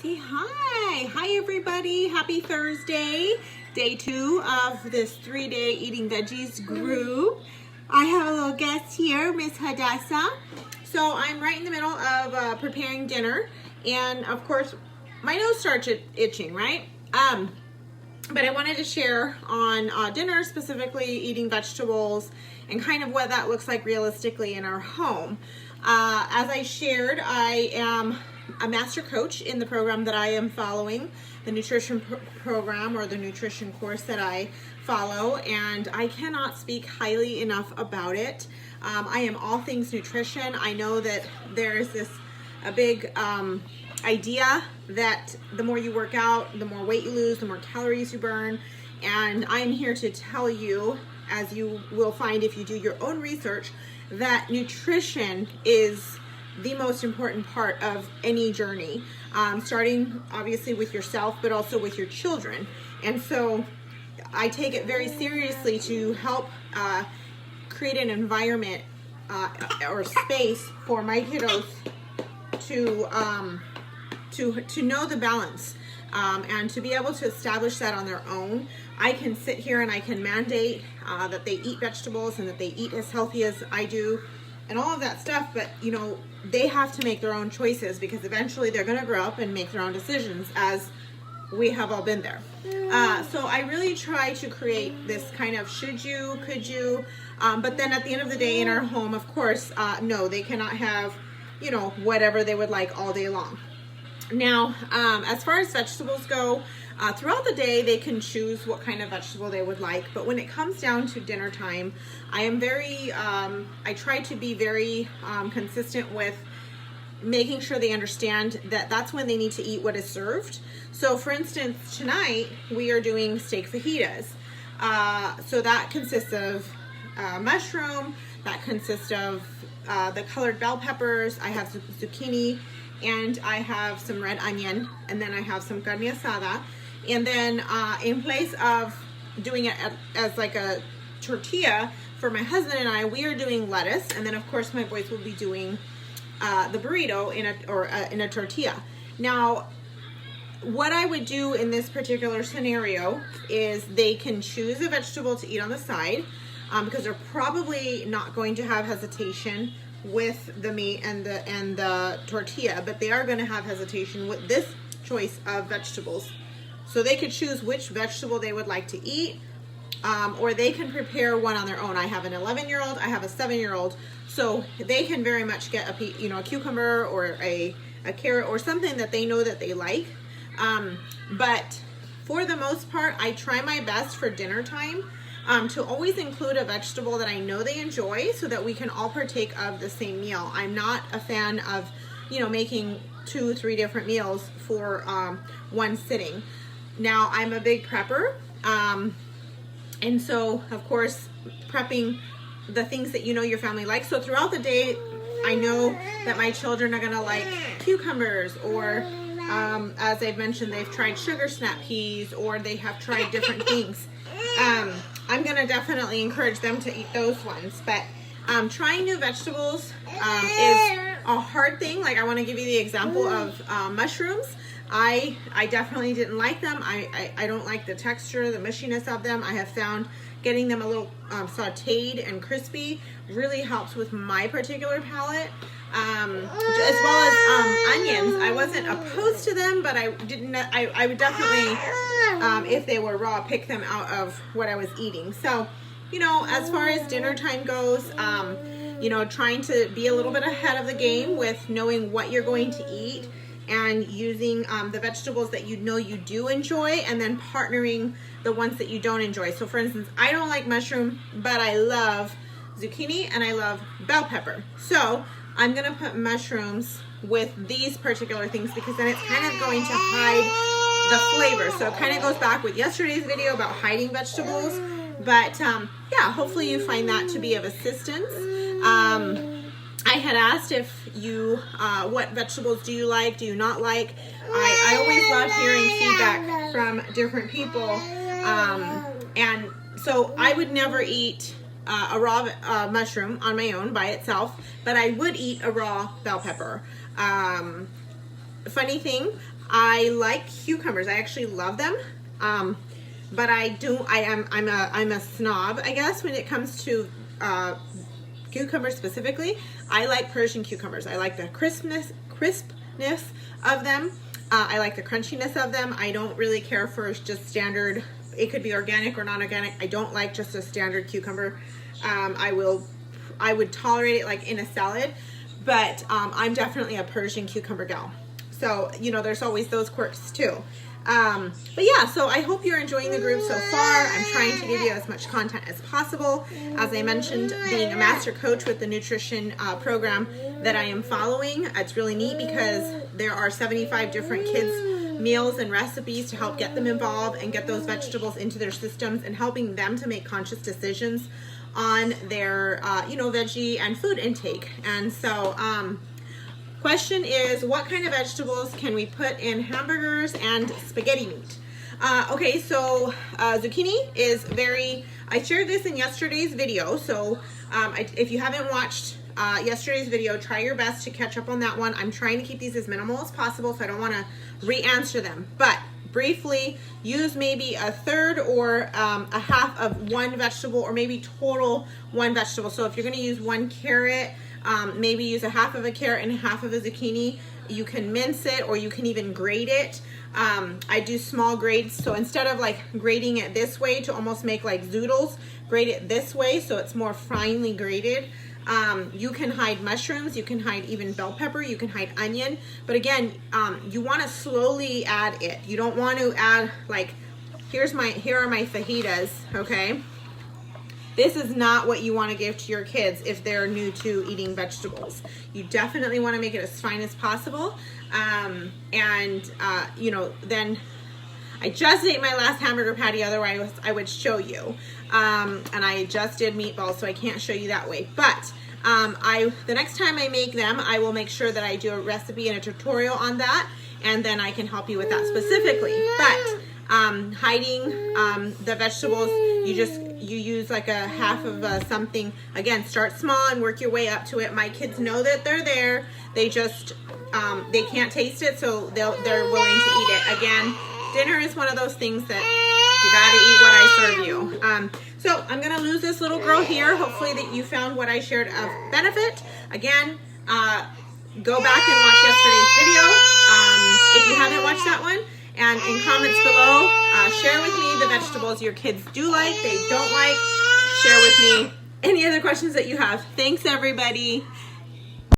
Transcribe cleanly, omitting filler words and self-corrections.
Say hi. Hi, everybody. Happy Thursday. Day 2 of this 3-day eating veggies group. I have a little guest here, Miss Hadassah. So I'm right in the middle of preparing dinner. And of course, my nose starts itching, right? But I wanted to share on dinner, specifically eating vegetables and kind of what that looks like realistically in our home. As I shared, I am a master coach in the program that I am following, the nutrition program or the nutrition course that I follow, and I cannot speak highly enough about it. I am all things nutrition. I know that there's a big idea that the more you work out, the more weight you lose, the more calories you burn, and I'm here to tell you, as you will find if you do your own research, that nutrition is the most important part of any journey, starting obviously with yourself, but also with your children. And so I take it very seriously to help create an environment or space for my kiddos to know the balance and to be able to establish that on their own. I can sit here and I can mandate that they eat vegetables and that they eat as healthy as I do and all of that stuff, but you know, they have to make their own choices because eventually they're going to grow up and make their own decisions, as we have all been there. So I really try to create this kind of should you, could you, but then at the end of the day in our home, of course, no, they cannot have, you know, whatever they would like all day long. Now, as far as vegetables go, throughout the day they can choose what kind of vegetable they would like, but when it comes down to dinner time, I am very, I try to be very consistent with making sure they understand that that's when they need to eat what is served. So for instance, tonight we are doing steak fajitas. So that consists of mushroom, that consists of the colored bell peppers, I have zucchini, and I have some red onion, and then I have some carne asada. And then in place of doing it as like a tortilla, for my husband and I, we are doing lettuce, and then of course my boys will be doing the burrito in a tortilla. Now, what I would do in this particular scenario is they can choose a vegetable to eat on the side, because they're probably not going to have hesitation with the meat and the tortilla, but they are going to have hesitation with this choice of vegetables. So they could choose which vegetable they would like to eat, or they can prepare one on their own. I have an 11-year-old, I have a 7-year-old, so they can very much get a cucumber or a carrot or something that they know that they like. But for the most part, I try my best for dinner time to always include a vegetable that I know they enjoy so that we can all partake of the same meal. I'm not a fan of, making 2-3 different meals for one sitting. Now, I'm a big prepper, and so, of course, prepping the things that you know your family likes. So throughout the day, I know that my children are going to like cucumbers, or as I've mentioned, they've tried sugar snap peas, or they have tried different things. I'm going to definitely encourage them to eat those ones, but trying new vegetables is a hard thing. Like, I want to give you the example of mushrooms. I definitely didn't like them. I don't like the texture, the mushiness of them. I have found getting them a little sauteed and crispy really helps with my particular palate. As well as onions. I wasn't opposed to them, but I would definitely, if they were raw, pick them out of what I was eating. So, as far as dinner time goes, trying to be a little bit ahead of the game with knowing what you're going to eat and using the vegetables that you know you do enjoy, and then partnering the ones that you don't enjoy. So for instance, I don't like mushroom, but I love zucchini and I love bell pepper. So I'm going to put mushrooms with these particular things because then it's kind of going to hide the flavor. So it kind of goes back with yesterday's video about hiding vegetables. But yeah, hopefully you find that to be of assistance. I had asked if you, what vegetables do you like, do you not like? I always love hearing feedback from different people. And so I would never eat a raw mushroom on my own by itself, but I would eat a raw bell pepper. funny thing, I like cucumbers. I actually love them. But I'm a snob, I guess, when it comes to cucumbers specifically. I like Persian cucumbers. I like the crispness of them. I like the crunchiness of them. I don't really care for just standard. It could be organic or non-organic. I don't like just a standard cucumber. I would tolerate it like in a salad, but I'm definitely a Persian cucumber gal. So, you know, there's always those quirks too. But yeah, so I hope you're enjoying the group so far. I'm trying to give you as much content as possible. As I mentioned, being a master coach with the nutrition program that I am following, it's really neat because there are 75 different kids meals and recipes to help get them involved and get those vegetables into their systems and helping them to make conscious decisions on their you know, veggie and food intake. And so question is, what kind of vegetables can we put in hamburgers and spaghetti meat? Okay, so zucchini is I shared this in yesterday's video, so if you haven't watched yesterday's video, try your best to catch up on that one. I'm trying to keep these as minimal as possible, so I don't want to re-answer them, but briefly, use maybe a third or a half of one vegetable, or maybe total one vegetable. So if you're going to use 1 carrot, maybe use a half of a carrot and half of a zucchini. You can mince it, or you can even grate it. I do small grades, so instead of like grating it this way to almost make like zoodles, grate it this way so it's more finely grated. You can hide mushrooms, you can hide even bell pepper, you can hide onion, but again, you want to slowly add it. You don't want to add like, here are my fajitas, okay? This is not what you want to give to your kids if they're new to eating vegetables. You definitely want to make it as fine as possible. You know, then I just ate my last hamburger patty, otherwise I would show you. And I just did meatballs, so I can't show you that way. But the next time I make them, I will make sure that I do a recipe and a tutorial on that, and then I can help you with that specifically. But hiding the vegetables, you use like a half of something. Again, start small and work your way up to it. My kids know that they're there. They just they can't taste it, so they're willing to eat it. Again, dinner is one of those things that you gotta eat what I serve you. So I'm gonna lose this little girl here. Hopefully that you found what I shared of benefit. Again, go back and watch yesterday's video if you haven't watched that one. And in comments below, share with me the vegetables your kids do like, they don't like. Share with me any other questions that you have. Thanks, everybody.